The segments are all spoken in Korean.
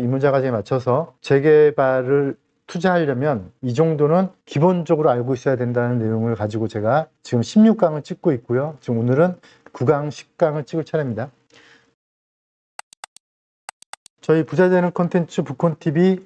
입문자 과정에 맞춰서 재개발을 투자하려면 이 정도는 기본적으로 알고 있어야 된다는 내용을 가지고 제가 지금 16강을 찍고 있고요. 지금 오늘은 9강, 10강을 찍을 차례입니다. 저희 부자되는 콘텐츠 부콘TV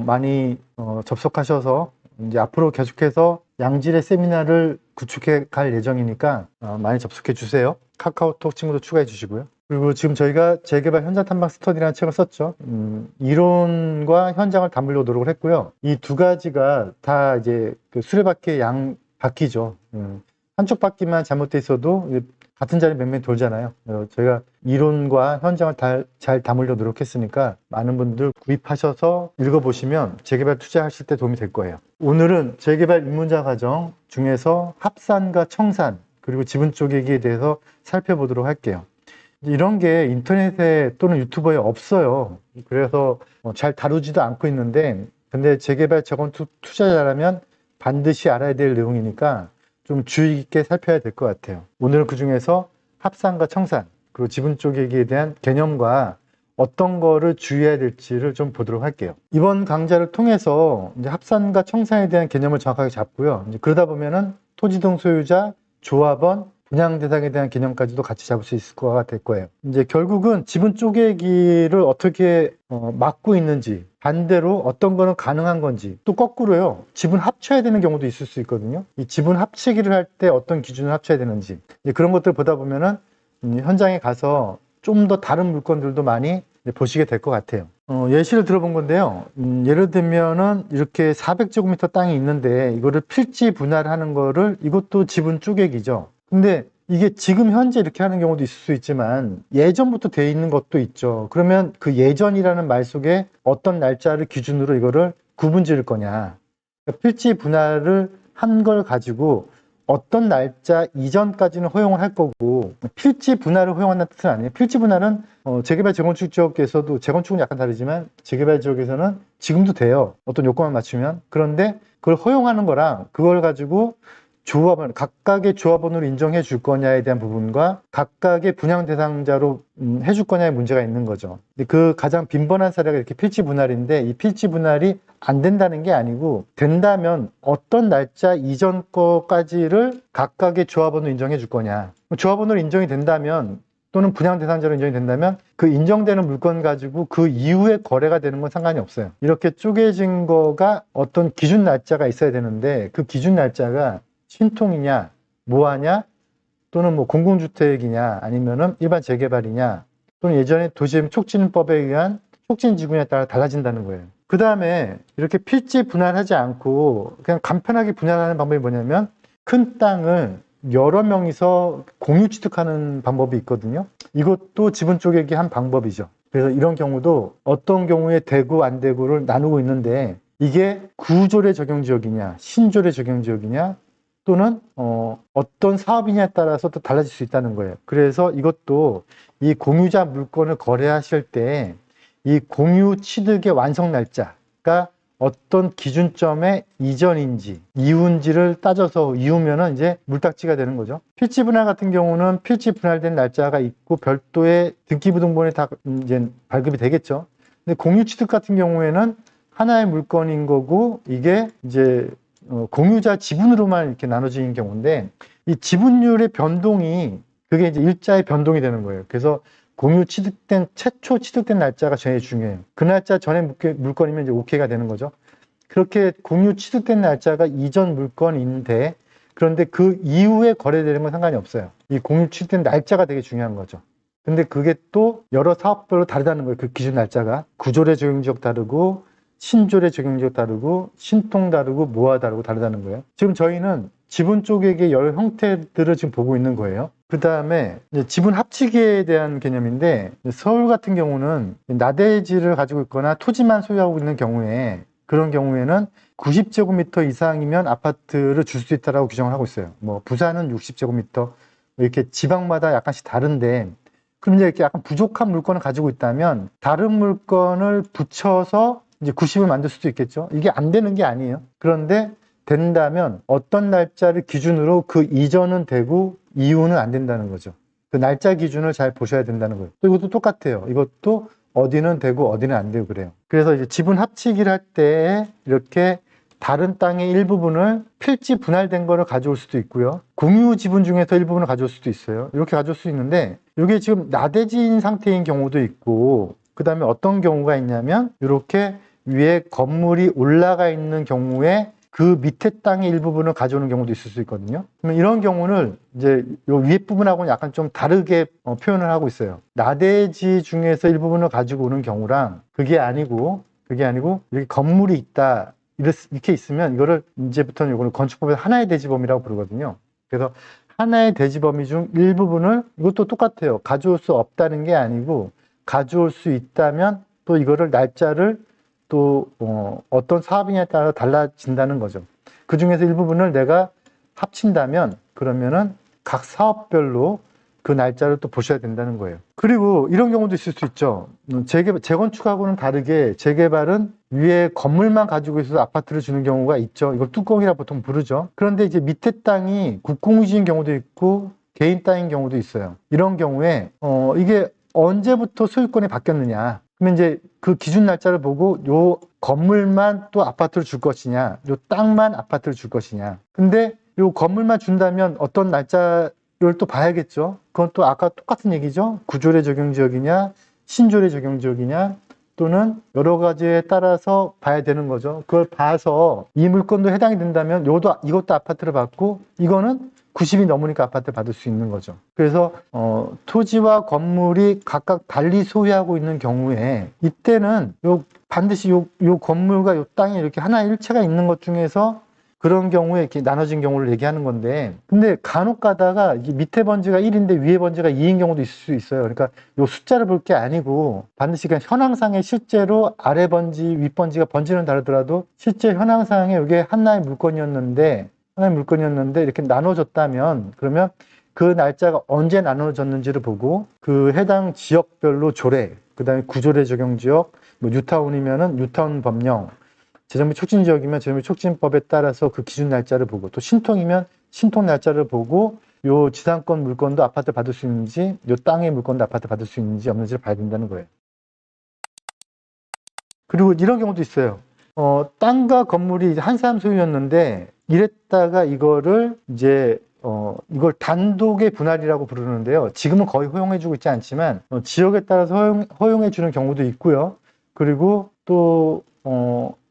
많이 접속하셔서 이제 앞으로 계속해서 양질의 세미나를 구축해 갈 예정이니까 많이 접속해 주세요. 카카오톡 친구도 추가해 주시고요. 그리고 지금 저희가 재개발 현장 탐방 스터디라는 책을 썼죠. 이론과 현장을 담으려고 노력을 했고요. 이 두 가지가 다 이제 그 수레바퀴의 양 바퀴죠. 한쪽 바퀴만 잘못돼 있어도 같은 자리 몇 명 돌잖아요. 저희가 이론과 현장을 잘 담으려고 노력했으니까 많은 분들 구입하셔서 읽어보시면 재개발 투자하실 때 도움이 될 거예요. 오늘은 재개발 입문자 과정 중에서 합산과 청산 그리고 지분 쪼개기에 대해서 살펴보도록 할게요. 이런 게 인터넷에 또는 유튜버에 없어요. 그래서 잘 다루지도 않고 있는데 근데 재개발 자본 투자자라면 반드시 알아야 될 내용이니까 좀 주의 깊게 살펴야 될 것 같아요. 오늘은 그 중에서 합산과 청산 그리고 지분 쪼개기에 대한 개념과 어떤 거를 주의해야 될지를 좀 보도록 할게요. 이번 강좌를 통해서 이제 합산과 청산에 대한 개념을 정확하게 잡고요. 이제 그러다 보면은 토지등 소유자, 조합원, 분양 대상에 대한 개념까지도 같이 잡을 수 있을 거가 될 거예요. 이제 결국은 지분 쪼개기를 어떻게 막고 있는지, 반대로 어떤 거는 가능한 건지, 또 거꾸로요. 지분 합쳐야 되는 경우도 있을 수 있거든요. 이 지분 합치기를 할 때 어떤 기준을 합쳐야 되는지, 그런 것들 보다 보면은 현장에 가서 좀 더 다른 물건들도 많이 보시게 될 것 같아요. 예시를 들어본 건데요. 예를 들면은 이렇게 400제곱미터 땅이 있는데 이거를 필지 분할하는 거를 이것도 지분 쪼개기죠. 근데 이게 지금 현재 이렇게 하는 경우도 있을 수 있지만 예전부터 돼 있는 것도 있죠. 그러면 그 예전이라는 말 속에 어떤 날짜를 기준으로 이거를 구분 지을 거냐. 그러니까 필지 분할을 한 걸 가지고 어떤 날짜 이전까지는 허용을 할 거고 필지 분할을 허용한다는 뜻은 아니에요. 필지 분할은 재개발 재건축 지역에서도 재건축은 약간 다르지만 재개발 지역에서는 지금도 돼요. 어떤 요건만 맞추면. 그런데 그걸 허용하는 거랑 그걸 가지고 조합원, 각각의 조합원으로 인정해 줄 거냐에 대한 부분과 각각의 분양 대상자로 해줄 거냐의 문제가 있는 거죠. 근데 그 가장 빈번한 사례가 이렇게 필지 분할인데 이 필지 분할이 안 된다는 게 아니고 된다면 어떤 날짜 이전 거까지를 각각의 조합원으로 인정해 줄 거냐. 조합원으로 인정이 된다면 또는 분양 대상자로 인정이 된다면 그 인정되는 물건 가지고 그 이후에 거래가 되는 건 상관이 없어요. 이렇게 쪼개진 거가 어떤 기준 날짜가 있어야 되는데 그 기준 날짜가 신통이냐, 뭐하냐, 또는 뭐 공공주택이냐, 아니면은 일반 재개발이냐, 또는 예전에 도시재생 촉진법에 의한 촉진지구에 따라 달라진다는 거예요. 그 다음에 이렇게 필지 분할하지 않고 그냥 간편하게 분할하는 방법이 뭐냐면 큰 땅을 여러 명이서 공유 취득하는 방법이 있거든요. 이것도 지분 쪼개기 한 방법이죠. 그래서 이런 경우도 어떤 경우에 되고 안 되고를 나누고 있는데 이게 구조례 적용 지역이냐, 신조례 적용 지역이냐, 또는 어떤 사업이냐에 따라서 또 달라질 수 있다는 거예요. 그래서 이것도 이 공유자 물건을 거래하실 때 이 공유 취득의 완성 날짜가 어떤 기준점의 이전인지 이후인지를 따져서 이후면은 이제 물딱지가 되는 거죠. 필지 분할 같은 경우는 필지 분할된 날짜가 있고 별도의 등기부등본에 다 이제 발급이 되겠죠. 근데 공유 취득 같은 경우에는 하나의 물건인 거고 이게 이제 공유자 지분으로만 이렇게 나눠지는 경우인데 이 지분율의 변동이 그게 이제 일자의 변동이 되는 거예요. 그래서 공유 취득된 최초 취득된 날짜가 제일 중요해요. 그 날짜 전에 물건이면 이제 오케이가 되는 거죠. 그렇게 공유 취득된 날짜가 이전 물건인데 그런데 그 이후에 거래되는 건 상관이 없어요. 이 공유 취득된 날짜가 되게 중요한 거죠. 근데 그게 또 여러 사업별로 다르다는 거예요. 그 기준 날짜가 구조례 적용 지역 다르고 신조례 적용 지역 다르고 신통 다르고 모아 다르고 다르다는 거예요. 지금 저희는 지분 쪼개기의 여러 형태들을 지금 보고 있는 거예요. 그 다음에 지분 합치기에 대한 개념인데 서울 같은 경우는 나대지를 가지고 있거나 토지만 소유하고 있는 경우에 그런 경우에는 90제곱미터 이상이면 아파트를 줄 수 있다라고 규정을 하고 있어요. 뭐 부산은 60제곱미터 이렇게 지방마다 약간씩 다른데 그럼 이제 이렇게 약간 부족한 물건을 가지고 있다면 다른 물건을 붙여서 이제 90을 만들 수도 있겠죠. 이게 안 되는 게 아니에요. 그런데 된다면 어떤 날짜를 기준으로 그 이전은 되고 이후는 안 된다는 거죠. 그 날짜 기준을 잘 보셔야 된다는 거예요. 또 이것도 똑같아요. 이것도 어디는 되고 어디는 안 되고 그래요. 그래서 이제 지분 합치기를 할 때 이렇게 다른 땅의 일부분을 필지 분할된 거를 가져올 수도 있고요. 공유 지분 중에서 일부분을 가져올 수도 있어요. 이렇게 가져올 수 있는데 이게 지금 나대지인 상태인 경우도 있고 그 다음에 어떤 경우가 있냐면 이렇게 위에 건물이 올라가 있는 경우에 그 밑에 땅의 일부분을 가져오는 경우도 있을 수 있거든요. 그러면 이런 경우는 이제 요 위에 부분하고는 약간 좀 다르게 표현을 하고 있어요. 나대지 중에서 일부분을 가지고 오는 경우랑 그게 아니고 이렇게 건물이 있다. 이렇게 있으면 이거를 이제부터는 이거를 건축법에서 하나의 대지범위라고 부르거든요. 그래서 하나의 대지범위 중 일부분을 이것도 똑같아요. 가져올 수 없다는 게 아니고 가져올 수 있다면 또 이거를 날짜를 또 어떤 사업이냐에 따라 달라진다는 거죠. 그 중에서 일부분을 내가 합친다면 그러면은 각 사업별로 그 날짜를 또 보셔야 된다는 거예요. 그리고 이런 경우도 있을 수 있죠. 재건축하고는 다르게 재개발은 위에 건물만 가지고 있어서 아파트를 주는 경우가 있죠. 이걸 뚜껑이라 보통 부르죠. 그런데 이제 밑에 땅이 국공유지인 경우도 있고 개인 땅인 경우도 있어요. 이런 경우에 이게 언제부터 소유권이 바뀌었느냐. 그러면 이제 그 기준 날짜를 보고 요 건물만 또 아파트를 줄 것이냐, 요 땅만 아파트를 줄 것이냐. 근데 요 건물만 준다면 어떤 날짜를 또 봐야겠죠. 그건 또 아까 똑같은 얘기죠. 구조례 적용 지역이냐, 신조례 적용 지역이냐, 또는 여러 가지에 따라서 봐야 되는 거죠. 그걸 봐서 이 물건도 해당이 된다면 이것도 아파트를 받고 이거는 90이 넘으니까 아파트 받을 수 있는 거죠. 그래서 토지와 건물이 각각 달리 소유하고 있는 경우에 이때는 반드시 요 건물과 요 땅이 이렇게 하나 일체가 있는 것 중에서 그런 경우에 이렇게 나눠진 경우를 얘기하는 건데, 근데 간혹 가다가 이게 밑에 번지가 1인데 위에 번지가 2인 경우도 있을 수 있어요. 그러니까 요 숫자를 볼 게 아니고 반드시 그냥 현황상에 실제로 아래 번지, 윗 번지가 번지는 다르더라도 실제 현황상에 이게 하나의 물건이었는데 이렇게 나눠졌다면 그러면 그 날짜가 언제 나눠졌는지를 보고 그 해당 지역별로 조례, 그 다음에 구조례 적용 지역, 뭐 뉴타운이면은 뉴타운 법령, 재정비 촉진 지역이면 재정비 촉진법에 따라서 그 기준 날짜를 보고 또 신통이면 신통 날짜를 보고 요 지상권 물건도 아파트 받을 수 있는지 요 땅의 물건도 아파트 받을 수 있는지 없는지를 봐야 된다는 거예요. 그리고 이런 경우도 있어요. 땅과 건물이 한 사람 소유였는데 이랬다가 이거를 이제 이걸 단독의 분할이라고 부르는데요. 지금은 거의 허용해주고 있지 않지만 지역에 따라서 허용해주는 경우도 있고요. 그리고 또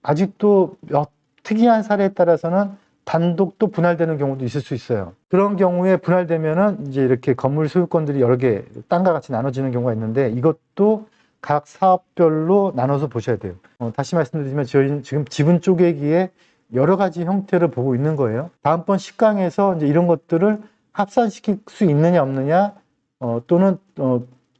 아직도 특이한 사례에 따라서는 단독도 분할되는 경우도 있을 수 있어요. 그런 경우에 분할되면은 이제 이렇게 건물 소유권들이 여러 개 땅과 같이 나눠지는 경우가 있는데 이것도 각 사업별로 나눠서 보셔야 돼요. 다시 말씀드리지만 저희는 지금 지분 쪼개기에 여러 가지 형태를 보고 있는 거예요. 다음번 10강에서 이제 이런 것들을 합산시킬 수 있느냐 없느냐, 또는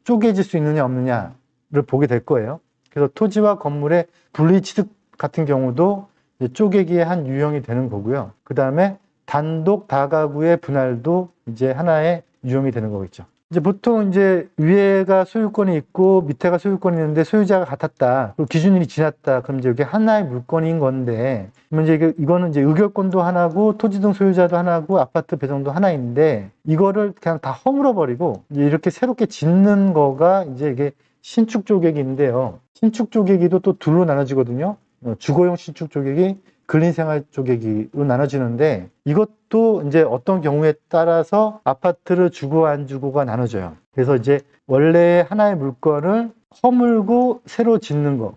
쪼개질 수 있느냐 없느냐를 보게 될 거예요. 그래서 토지와 건물의 분리 취득 같은 경우도 이제 쪼개기의 한 유형이 되는 거고요. 그 다음에 단독 다가구의 분할도 이제 하나의 유형이 되는 거겠죠. 이제 보통 이제 위에가 소유권이 있고 밑에가 소유권이 있는데 소유자가 같았다. 그리고 기준일이 지났다. 그럼 이제 이게 하나의 물건인 건데, 그러면 이제 이거는 이제 의결권도 하나고 토지 등 소유자도 하나고 아파트 배정도 하나인데 이거를 그냥 다 허물어 버리고 이제 이렇게 새롭게 짓는 거가 이제 이게 신축 쪼개기인데요. 신축 쪼개기도 또 둘로 나눠지거든요. 주거용 신축 쪼개기, 근린생활 쪼개기로 나눠지는데 이것도 이제 어떤 경우에 따라서 아파트를 주고 안 주고가 나눠져요. 그래서 이제 원래 하나의 물건을 허물고 새로 짓는 거,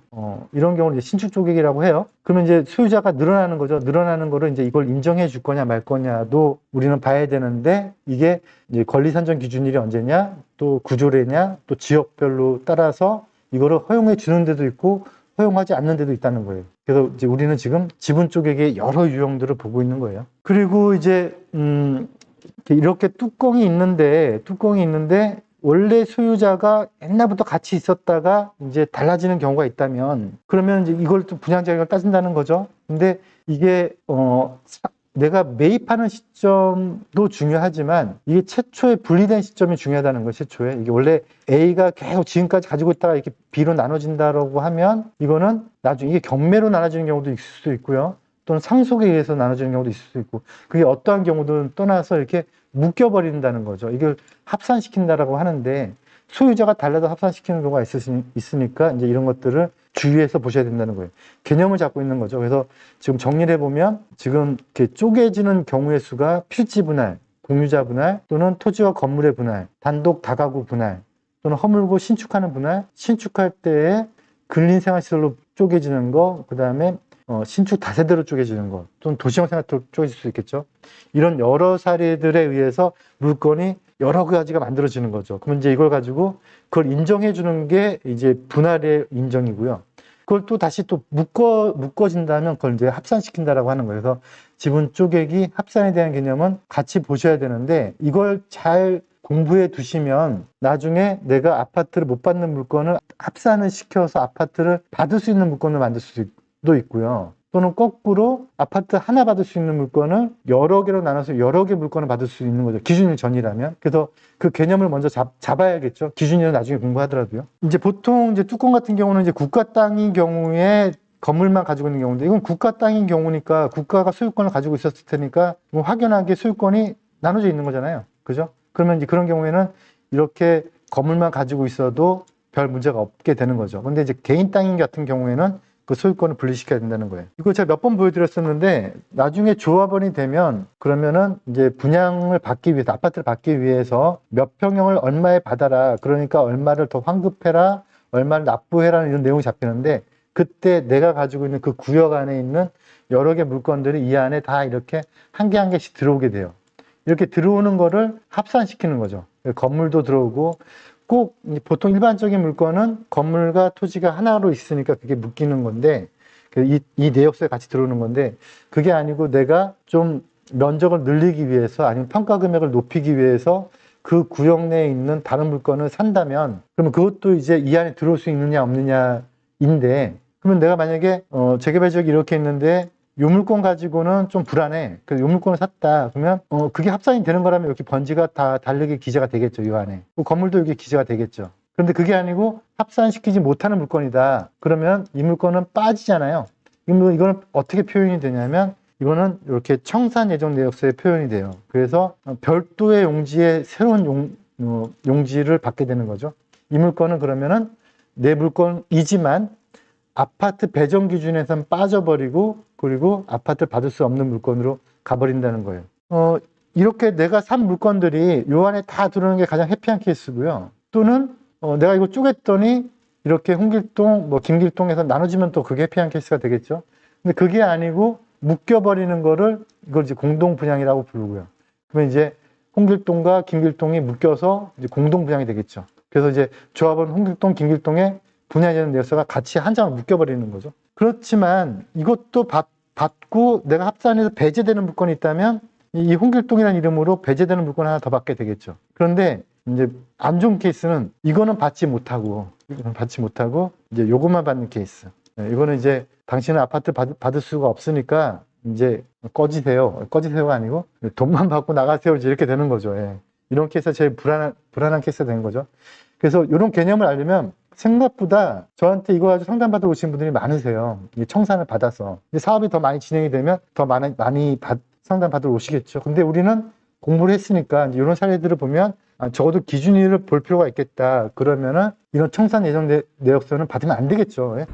이런 경우를 이제 신축 쪼개기라고 해요. 그러면 이제 소유자가 늘어나는 거죠. 늘어나는 거를 이제 이걸 인정해 줄 거냐 말 거냐도 우리는 봐야 되는데 이게 이제 권리 산정 기준일이 언제냐, 또 구조례냐, 또 지역별로 따라서 이거를 허용해 주는 데도 있고 허용하지 않는 데도 있다는 거예요. 그래서 이제 우리는 지금 지분 쪼개기의 여러 유형들을 보고 있는 거예요. 그리고 이제 이렇게 뚜껑이 있는데 원래 소유자가 옛날부터 같이 있었다가 이제 달라지는 경우가 있다면 그러면 이제 이걸 또 분양 자격을 따진다는 거죠. 근데 이게 내가 매입하는 시점도 중요하지만 이게 최초에 분리된 시점이 중요하다는 거예요. 최초에 이게 원래 A가 계속 지금까지 가지고 있다가 이렇게 B로 나눠진다라고 하면 이거는 나중에 이게 경매로 나눠지는 경우도 있을 수도 있고요. 또는 상속에 의해서 나눠지는 경우도 있을 수 있고 그게 어떠한 경우든 떠나서 이렇게 묶여버린다는 거죠. 이걸 합산시킨다라고 하는데 소유자가 달라도 합산시키는 경우가 있으니까 이제 이런 것들을 주의해서 보셔야 된다는 거예요. 개념을 잡고 있는 거죠. 그래서 지금 정리를 해보면 지금 이렇게 쪼개지는 경우의 수가 필지 분할, 공유자 분할 또는 토지와 건물의 분할, 단독 다가구 분할 또는 허물고 신축하는 분할, 신축할 때에 근린생활시설로 쪼개지는 거, 그 다음에 신축 다세대로 쪼개지는 거, 또는 도시형 생활로 쪼개질 수 있겠죠. 이런 여러 사례들에 의해서 물건이 여러 가지가 만들어지는 거죠. 그러면 이제 이걸 가지고 그걸 인정해 주는 게 이제 분할의 인정이고요. 그걸 또 다시 또 묶어진다면 그걸 이제 합산시킨다라고 하는 거예요. 그래서 지분 쪼개기, 합산에 대한 개념은 같이 보셔야 되는데 이걸 잘 공부해 두시면 나중에 내가 아파트를 못 받는 물건을 합산을 시켜서 아파트를 받을 수 있는 물건을 만들 수도 있고요. 또는 거꾸로 아파트 하나 받을 수 있는 물건을 여러 개로 나눠서 여러 개 물건을 받을 수 있는 거죠. 기준일 전이라면. 그래서 그 개념을 먼저 잡아야겠죠. 기준일은 나중에 공부하더라도요. 이제 보통 이제 뚜껑 같은 경우는 이제 국가 땅인 경우에 건물만 가지고 있는 경우인데 이건 국가 땅인 경우니까 국가가 소유권을 가지고 있었을 테니까 뭐 확연하게 소유권이 나눠져 있는 거잖아요. 그죠? 그러면 이제 그런 경우에는 이렇게 건물만 가지고 있어도 별 문제가 없게 되는 거죠. 근데 이제 개인 땅인 같은 경우에는 그 소유권을 분리시켜야 된다는 거예요. 이거 제가 몇 번 보여드렸었는데 나중에 조합원이 되면 그러면은 이제 분양을 받기 위해서 아파트를 받기 위해서 몇 평형을 얼마에 받아라. 그러니까 얼마를 더 환급해라. 얼마를 납부해라는 이런 내용이 잡히는데 그때 내가 가지고 있는 그 구역 안에 있는 여러 개 물건들이 이 안에 다 이렇게 한 개 한 개씩 들어오게 돼요. 이렇게 들어오는 거를 합산시키는 거죠. 건물도 들어오고 꼭 보통 일반적인 물건은 건물과 토지가 하나로 있으니까 그게 묶이는 건데 이 내역서에 같이 들어오는 건데 그게 아니고 내가 좀 면적을 늘리기 위해서 아니면 평가 금액을 높이기 위해서 그 구역 내에 있는 다른 물건을 산다면 그러면 그것도 이제 이 안에 들어올 수 있느냐 없느냐인데 그러면 내가 만약에 재개발 지역이 이렇게 있는데 요 물건 가지고는 좀 불안해. 그래서 요 물건을 샀다. 그러면 그게 합산이 되는 거라면 여기 번지가 다 다르게 기재가 되겠죠. 이 안에. 그 건물도 여기 기재가 되겠죠. 그런데 그게 아니고 합산시키지 못하는 물건이다. 그러면 이 물건은 빠지잖아요. 이거는 어떻게 표현이 되냐면 이거는 이렇게 청산 예정 내역서에 표현이 돼요. 그래서 별도의 용지에 새로운 용지를 받게 되는 거죠. 이 물건은 그러면은 내 물건이지만 아파트 배정 기준에선 빠져버리고 그리고 아파트를 받을 수 없는 물건으로 가버린다는 거예요. 이렇게 내가 산 물건들이 요 안에 다 들어오는 게 가장 해피한 케이스고요. 또는 내가 이거 쪼갰더니 이렇게 홍길동, 김길동에서 나눠지면 또 그게 해피한 케이스가 되겠죠. 근데 그게 아니고 묶여버리는 거를 이걸 이제 공동 분양이라고 부르고요. 그러면 이제 홍길동과 김길동이 묶여서 이제 공동 분양이 되겠죠. 그래서 이제 조합원 홍길동, 김길동의 분양되는 내역서가 같이 한 장을 묶여버리는 거죠. 그렇지만 이것도 받고 내가 합산해서 배제되는 물건이 있다면 이 홍길동이라는 이름으로 배제되는 물건 하나 더 받게 되겠죠. 그런데 이제 안 좋은 케이스는 이거는 받지 못하고 이제 요것만 받는 케이스. 이거는 이제 당신은 아파트 받을 수가 없으니까 이제 꺼지세요가 아니고 돈만 받고 나가세요. 이제 이렇게 되는 거죠. 예. 이런 케이스가 제일 불안한 케이스가 되는 거죠. 그래서 이런 개념을 알려면 생각보다 저한테 이거 가지고 상담받으러 오신 분들이 많으세요. 청산을 받아서. 사업이 더 많이 진행이 되면 더 많이 상담받으러 오시겠죠. 근데 우리는 공부를 했으니까 이런 사례들을 보면 적어도 기준일을 볼 필요가 있겠다. 그러면은 이런 청산 예정 내역서는 받으면 안 되겠죠. 예?